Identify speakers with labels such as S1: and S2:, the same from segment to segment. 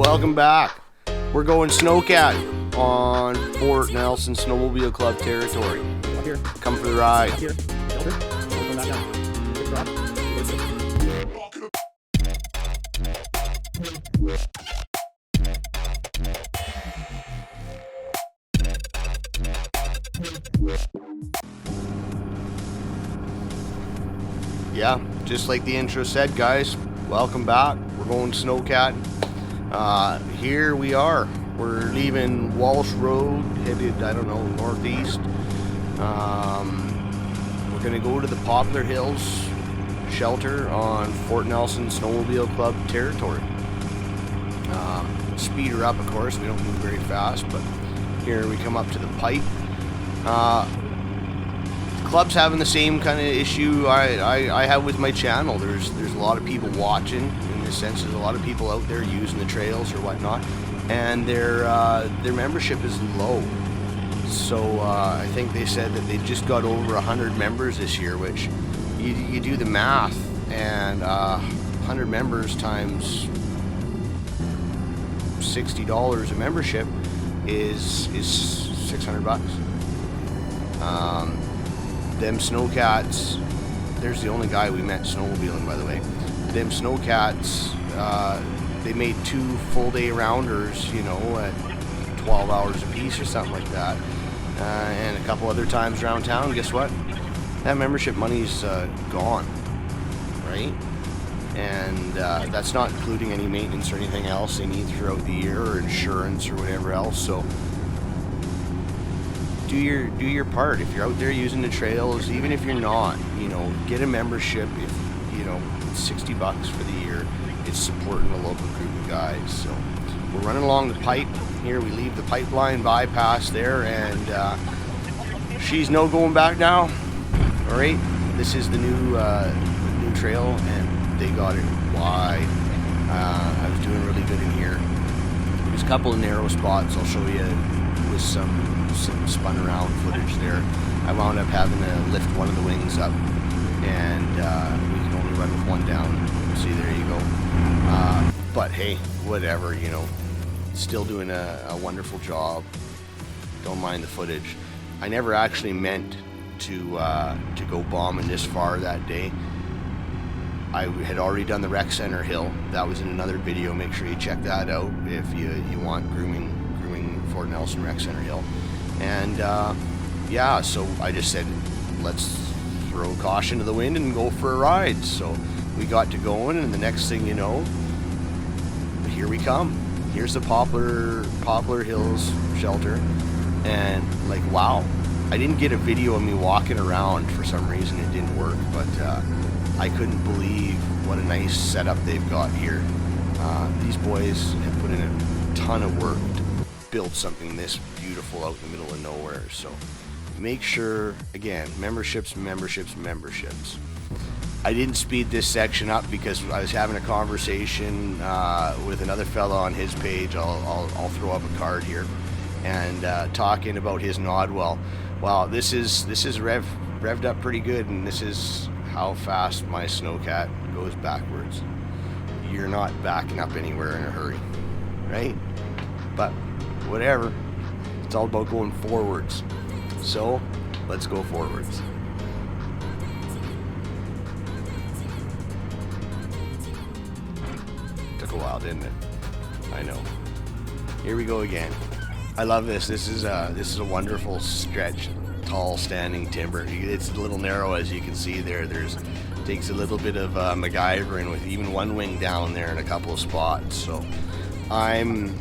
S1: Welcome back. We're going Snowcat on Fort Nelson Snowmobile Club territory.
S2: Up here.
S1: Come for the ride.
S2: Up here. Shelter. Come back down. Get the rock.
S1: Yeah, just like the intro said, guys, welcome back. We're going Snowcat. Here we are. We're leaving Walsh Road, headed, I don't know, northeast. We're going to go to the Poplar Hills Shelter on Fort Nelson Snowmobile Club territory. Speed her up, of course. We don't move very fast, but here we come up to the pipe. Club's having the same kind of issue I have with my channel. There's a lot of people watching. In the sense, there's a lot of people out there using the trails or whatnot, and their membership is low. So I think they said that they just got over 100 members this year, which you do the math, and 100 members times $60 a membership is $600. Them Snowcats, there's the only guy we met snowmobiling, by the way. Them Snowcats, they made 2 full-day rounders, you know, at 12 hours a piece or something like that. And a couple other times around town. Guess what? That membership money's gone, right? And that's not including any maintenance or anything else they need throughout the year, or insurance or whatever else. So do your part. If you're out there using the trails, even if you're not, you know, get a membership. If you know, it's $60 for the year. It's supporting a local group of guys. So we're running along the pipe here. We leave the pipeline bypass there, and she's no going back now. All right, this is the new trail, and they got it wide. I was doing really good in here. There's a couple of narrow spots I'll show you with some spun around footage there. I wound up having to lift one of the wings up, and we can only run with one down. See, there you go. But hey, whatever, you know, still doing a wonderful job. Don't mind the footage. I never actually meant to go bombing this far that day. I had already done the rec center hill. That was in another video. Make sure you check that out if you want grooming Fort Nelson Rec Center Hill. And yeah, so I just said, let's throw caution to the wind and go for a ride. So we got to going, and the next thing you know, here we come. Here's the Poplar Hills Shelter, and like, wow. I didn't get a video of me walking around for some reason. It didn't work, but I couldn't believe what a nice setup they've got here. These boys have put in a ton of work to build something this beautiful out in the middle of nowhere. So make sure, again, memberships. I didn't speed this section up because I was having a conversation with another fella on his page. I'll throw up a card here, and talking about his Nodwell. Wow, this is revved up pretty good, and this is how fast my Snowcat goes backwards. You're not backing up anywhere in a hurry, right? But whatever, it's all about going forwards. So let's go forwards. Took a while, didn't it? I know. Here we go again. I love this. This is a wonderful stretch, tall standing timber. It's a little narrow, as you can see there. Takes a little bit of MacGyvering with even one wing down there in a couple of spots. So I'm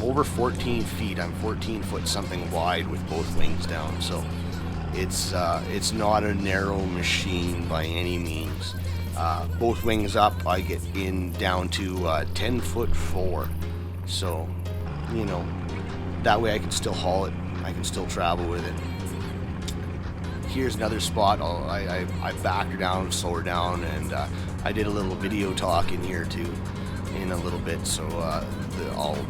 S1: over 14 feet. I'm 14 foot something wide with both wings down. So it's not a narrow machine by any means. Both wings up, I get down to 10 foot 4. So, you know, that way I can still haul it. I can still travel with it. Here's another spot. I backed her down, slow her down, and I did a little video talk in here too, in a little bit. So I'll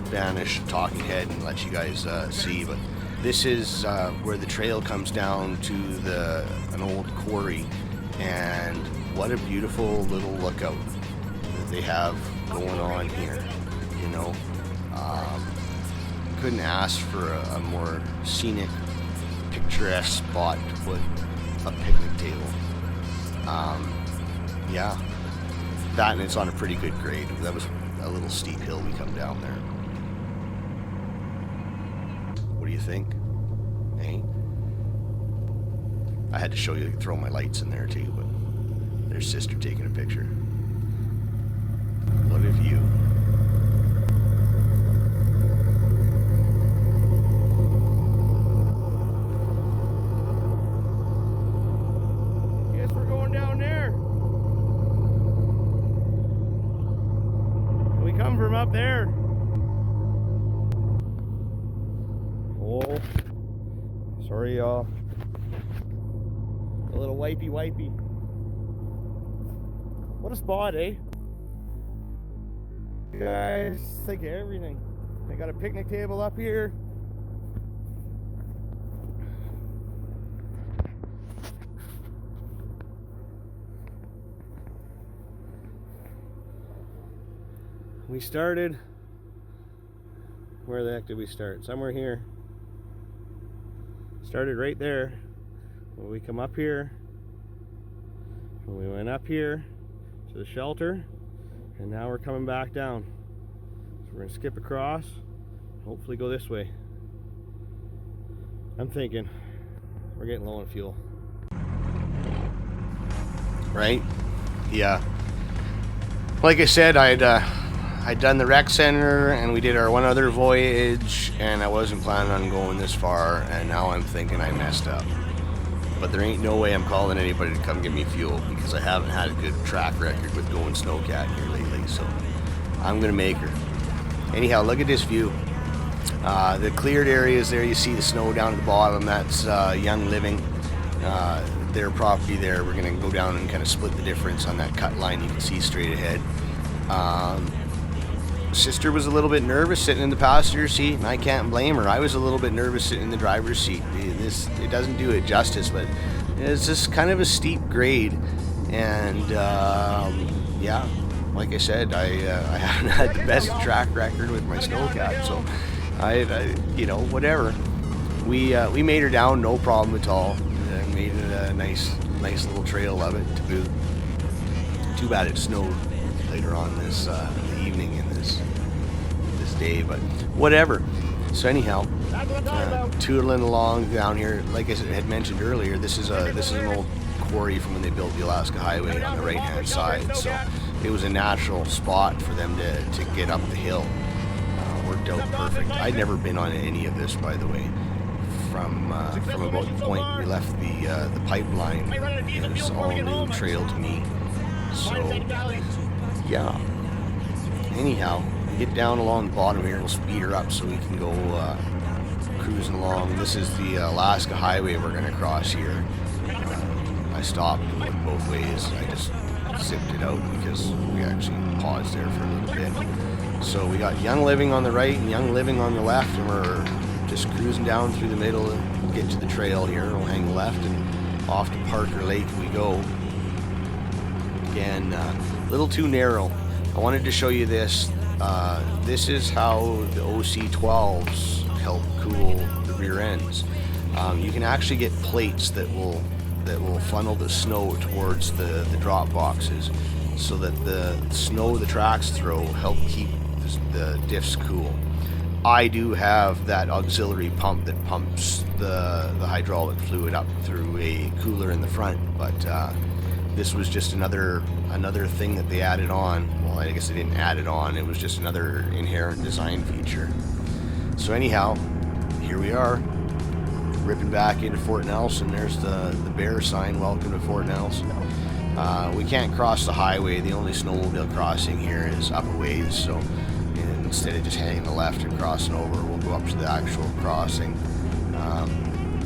S1: vanish talking head and let you guys see. But this is where the trail comes down to an old quarry, and what a beautiful little lookout that they have going on here, you know. Couldn't ask for a more scenic, picturesque spot to put a picnic table. Yeah, that, and it's on a pretty good grade. That was a little steep hill we come down there. What do you think? Hey? I had to show you, throw my lights in there too, but there's sister taking a picture. What a view. Guess we're going down there. We come from up there. Oh, sorry y'all. A little wipey. What a spot, eh? You guys think of everything. They got a picnic table up here. We started, where the heck did we start? Somewhere here. Started right there. When we come up here, and we went up here to the shelter, and now we're coming back down. So we're gonna skip across, hopefully go this way. I'm thinking we're getting low on fuel. Right? Yeah. Like I said, I'd done the rec center, and we did our one other voyage, and I wasn't planning on going this far, and now I'm thinking I messed up. But there ain't no way I'm calling anybody to come give me fuel, because I haven't had a good track record with going Snowcat here lately, so I'm gonna make her. Anyhow, look at this view. The cleared areas there, you see the snow down at the bottom, that's Young Living, their property there. We're gonna go down and kind of split the difference on that cut line you can see straight ahead. Sister was a little bit nervous sitting in the passenger seat, and I can't blame her. I was a little bit nervous sitting in the driver's seat. It doesn't do it justice, but it's just kind of a steep grade, and yeah, like I said, I haven't had the best track record with my Snowcat, so I you know, whatever. We made her down, no problem at all, and made it a nice little trail of it to boot. Too bad it snowed later on this evening in this day, but whatever. So anyhow, tootling along down here. Like I had mentioned earlier, this is an old quarry from when they built the Alaska Highway on the right hand side, so it was a natural spot for them to get up the hill. Worked out perfect. I'd never been on any of this, by the way. From about the point we left the pipeline, it was all new trail to me. So yeah. Anyhow, we get down along the bottom here. We'll speed her up so we can go cruising along. This is the Alaska Highway we're going to cross here. I stopped and went both ways. I just zipped it out because we actually paused there for a little bit. So we got Young Living on the right and Young Living on the left, and we're just cruising down through the middle and get to the trail here. We'll hang left and off to Parker Lake we go. Again, a little too narrow. I wanted to show you this. This is how the OC12s help cool the rear ends. You can actually get plates that will funnel the snow towards the drop boxes, so that the snow the tracks throw help keep the diffs cool. I do have that auxiliary pump that pumps the hydraulic fluid up through a cooler in the front, but this was just another thing that they added on. Well, I guess they didn't add it on. It was just another inherent design feature. So anyhow, here we are, ripping back into Fort Nelson. There's the bear sign, welcome to Fort Nelson. We can't cross the highway. The only snowmobile crossing here is up a ways, so instead of just hanging the left and crossing over, we'll go up to the actual crossing.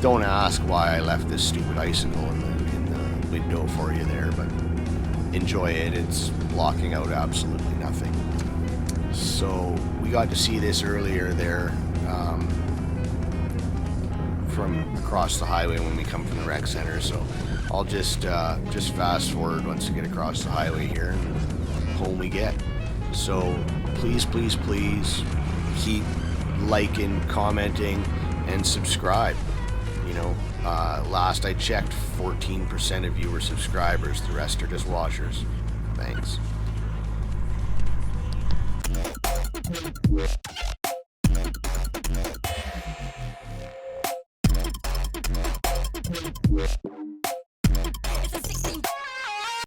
S1: Don't ask why I left this stupid icicle in the window for you there, but enjoy it. It's blocking out absolutely nothing. So we got to see this earlier there from across the highway when we come from the rec center. So I'll just fast forward once we get across the highway here, and home we get. So please, please, please keep liking, commenting, and subscribe. You know, last I checked, 14% of you were subscribers. The rest are just watchers. Thanks.